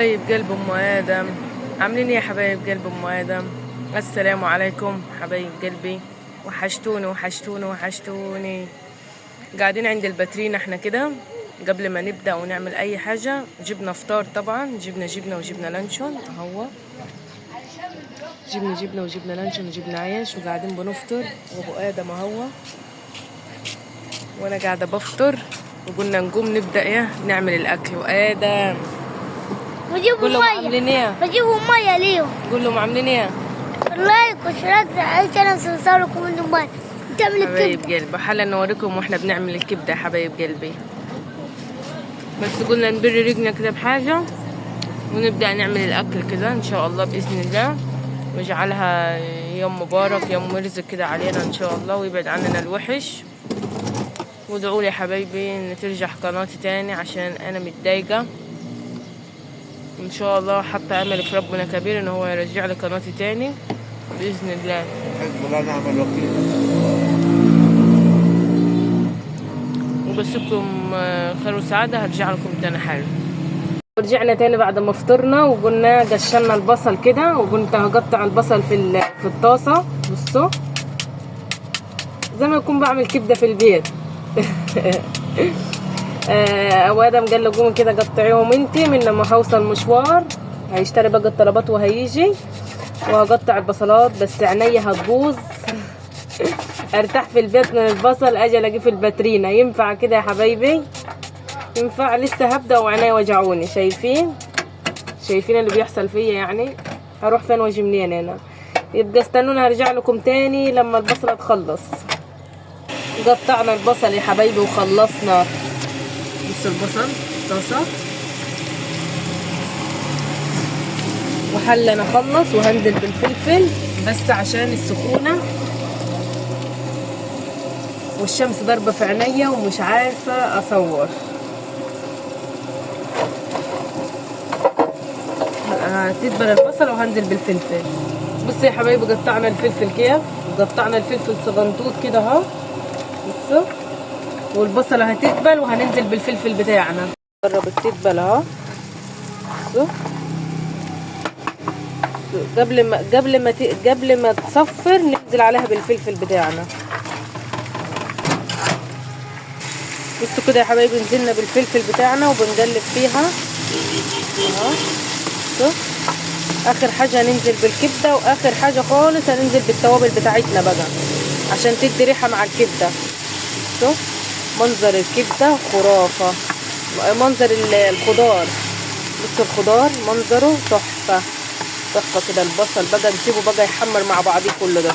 حبايب قلب ام ادم، عاملين ايه يا حبايب قلب ام ادم؟ السلام عليكم حبايب قلبي، وحشتوني وحشتوني وحشتوني. قاعدين عند الباترين احنا كده قبل ما نبدا ونعمل اي حاجه. جبنا فطار طبعا، جبنا وجبنا لانشون اهو، جبنا وجبنا لانشون وجبنا عيش، وقاعدين بنفطر. وابو ادم اهو وانا قاعده بفطر، وقلنا نقوم نبدا نعمل الاكل. وادم قول لهم عاملين ايه؟ بجيبهم ميه ليهم. قول لهم عاملين ايه؟ لايك واشتراك زي انا بصوركم من دبي بتعمل حبايب الكبده. قلبي حالا نوريكم واحنا بنعمل الكبده يا حبايب قلبي. بس قلنا نبري رجنا كده بحاجه ونبدا نعمل الاكل كده ان شاء الله باذن الله، ويجعلها يوم مبارك يوم رزق كده علينا ان شاء الله، ويبعد عننا الوحش. وادعوا لي يا حبايبي ان ترجع قناتي تاني عشان انا متضايقه. ان شاء الله حتى امل في ربنا كبير ان هو يرجع لي قناتي تاني باذن الله. حسب الله نعم الوكيل. وبسيبكم خير وسعاده، هرجع لكم تاني حاجه. رجعنا تاني بعد ما فطرنا، وقلنا قشرنا البصل كده، وكنت هقطع البصل في الطاسه. بصوا زي ما يكون بعمل كبده في البيت. ابو ادم قال له قومي كده قطعيهم انتي، من لما هوصل مشوار هيشتري بقى الطلبات وهيجي، وهقطع البصلات بس عينيا هتبوظ. ارتاح في البيت من البصل اجي الاقيه في الباترينا. ينفع كده يا حبايبي؟ ينفع؟ لسه هبدا وعينيا وجعوني. شايفين اللي بيحصل فيا؟ يعني هروح فين واجي منين انا؟ يبقى استنونا هرجع لكم تاني لما البصله تخلص. قطعنا البصل يا حبايبي وخلصنا. بصوا البصل طاسه، وحلا اخلص وهنزل بالفلفل بس عشان السخونه والشمس ضاربه في عينيا ومش عارفه اصور. تدبل البصل وهنزل بالفلفل. بصوا يا حبايبي قطعنا الفلفل كيف، قطعنا الفلفل صغنطوط كده اهو. بصوا، والبصله هتدبل وهننزل بالفلفل بتاعنا. قربت تدبل اهو. بصوا قبل ما تصفر ننزل عليها بالفلفل بتاعنا. بصوا كده يا حبايبي نزلنا بالفلفل بتاعنا وبنقلب فيها اهو. بصوا اخر حاجه هننزل بالكبده، واخر حاجه خالص هننزل بالتوابل بتاعتنا بقى عشان تدي ريحه مع الكبده. بصوا منظر الكبده خرافه، منظر الخضار. بصوا الخضار منظره تحفه تحفه كده. البصل بقى نسيبه بقى يحمر مع بعضيه كله ده.